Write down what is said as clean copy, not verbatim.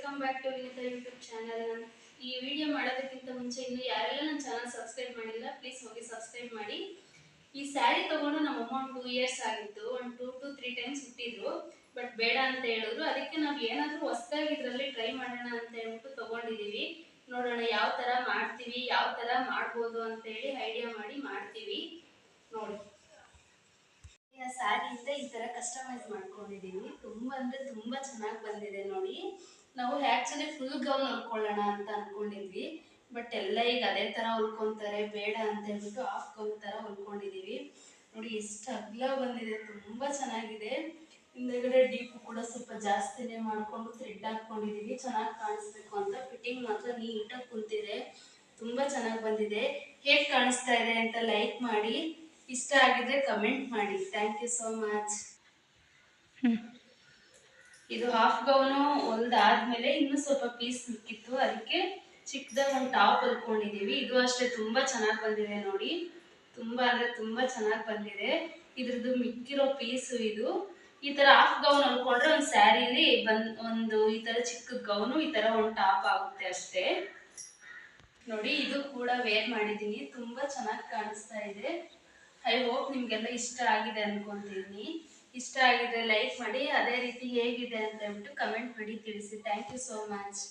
Welcome back to Vinita YouTube channel. ಈ video ಮಾಡೋದಕ್ಕಿಂತ ಮುಂಚೆ ಇನ್ನು ಯಾರೆಲ್ಲ ನನ್ನ ಚಾನಲ್ ಸಬ್ಸ್ಕ್ರೈಬ್ ಮಾಡಿಲ್ಲ ಪ್ಲೀಸ್ ಹೋಗಿ ಸಬ್ಸ್ಕ್ರೈಬ್ ಮಾಡಿ. ಈ ಸ್ಯಾರಿ ತಗೊಂಡು ನಮ್ಮಮ್ಮ ಒಂದು 2 ಇಯರ್ಸ್ ಆಗಿತ್ತು. ಒಂದು 2 to 3 ಟೈಮ್ಸ್ ಇಟ್ಟಿದ್ರು, ಬಟ್ ಬೇಡ ಅಂತ ಹೇಳಿದ್ರು. ಅದಕ್ಕೆ ನಾವು ಏನಾದರೂ ಹೊಸದಾಗಿ ಇದರಲ್ಲಿ ಟ್ರೈ ಮಾಡೋಣ ಅಂತ ಹೇಳ್ಬಿಟ್ಟು ತಗೊಂಡಿದ್ದೀವಿ. ನೋಡೋಣ ಯಾವ ಥರ ಮಾಡ್ತೀವಿ, ಯಾವ ಥರ ಮಾಡ್ಬೋದು ಅಂತೇಳಿ ಐಡಿಯಾ ಮಾಡಿ ಮಾಡ್ತೀವಿ ನೋಡಿ. ಸ್ಯಾರಿಯಿಂದ ಈ ತರ ಕಸ್ಟಮೈಸ್ ಮಾಡ್ಕೊಂಡಿದೀವಿ. ತುಂಬಾ ಅಂದ್ರೆ ತುಂಬಾ ಚೆನ್ನಾಗಿ ಬಂದಿದೆ ನೋಡಿ. ನಾವು ಆಕ್ಚುಲಿ ಫುಲ್ ಗೌನ್ ಹೊಲ್ಕೊಳ್ಳೋಣ ಅಂತ ಅನ್ಕೊಂಡಿದ್ವಿ, ಬಟ್ ಎಲ್ಲ ಈಗ ಅದೇ ತರ ಹೊಲ್ಕೊಂತಾರೆ, ಬೇಡ ಅಂತ ಹೇಳ್ಬಿಟ್ಟು ಹಾಫ್ ಗೌನ್ ತರ ಹೊಲ್ಕೊಂಡಿದೀವಿ. ನೋಡಿ ಎಷ್ಟು ಅಗಲ ಬಂದಿದೆ, ತುಂಬಾ ಚೆನ್ನಾಗಿದೆ. ಹಿಂದೆಗಡೆ ಡೀಪ್ ಕೂಡ ಸ್ವಲ್ಪ ಜಾಸ್ತಿನೇ ಮಾಡ್ಕೊಂಡು ಥ್ರೆಡ್ ಹಾಕೊಂಡಿದೀವಿ, ಚೆನ್ನಾಗಿ ಕಾಣಿಸ್ಬೇಕು ಅಂತ. ಫಿಟ್ಟಿಂಗ್ ಮಾತ್ರ ನೀಟಾಗಿ ಕುಂತಿದೆ, ತುಂಬಾ ಚೆನ್ನಾಗಿ ಬಂದಿದೆ. ಹೇಗೆ ಕಾಣಿಸ್ತಾ ಇದೆ ಅಂತ ಲೈಕ್ ಮಾಡಿ, ಇಷ್ಟ ಆಗಿದ್ರೆ ಕಮೆಂಟ್ ಮಾಡಿ. Thank you so much. ಇದು ಹಾಫ್ ಗೌನು ಹೊಲ್ದಾದ್ಮೇಲೆ ಇನ್ನೂ ಸ್ವಲ್ಪ ಪೀಸ್ ಮಿಕ್ಕಿತ್ತು, ಅದಕ್ಕೆ ಚಿಕ್ಕದಾಗ ಒಂದು ಟಾಪ್ ಹೊಲ್ಕೊಂಡಿದೀವಿ. ಇದು ಅಷ್ಟೇ ತುಂಬಾ ಚೆನ್ನಾಗಿ ಬಂದಿದೆ ನೋಡಿ, ತುಂಬಾ ಅಂದ್ರೆ ತುಂಬಾ ಚೆನ್ನಾಗಿ ಬಂದಿದೆ. ಇದ್ರದ್ದು ಮಿಕ್ಕಿರೋ ಪೀಸು ಇದು. ಈ ತರ ಹಾಫ್ ಗೌನ್ ಹೊಲ್ಕೊಂಡ್ರೆ ಒಂದು ಸ್ಯಾರಿಲಿ ಒಂದು ಈ ತರ ಚಿಕ್ಕ ಗೌನು, ಈ ತರ ಒಂದು ಟಾಪ್ ಆಗುತ್ತೆ ಅಷ್ಟೇ ನೋಡಿ. ಇದು ಕೂಡ ವೇರ್ ಮಾಡಿದ್ದೀನಿ, ತುಂಬಾ ಚೆನ್ನಾಗಿ ಕಾಣಿಸ್ತಾ ಇದೆ. ಐ ಹೋಪ್ ನಿಮಗೆಲ್ಲ ಇಷ್ಟ ಆಗಿದೆ ಅನ್ಕೊಂತೀನಿ. ಇಷ್ಟ ಆಗಿದ್ರೆ ಲೈಕ್ ಮಾಡಿ, ಅದೇ ರೀತಿ ಹೇಗಿದೆ ಅಂತ ಹೇಳ್ಬಿಟ್ಟು ಕಮೆಂಟ್ ಮಾಡಿ ತಿಳಿಸಿ. Thank you so much.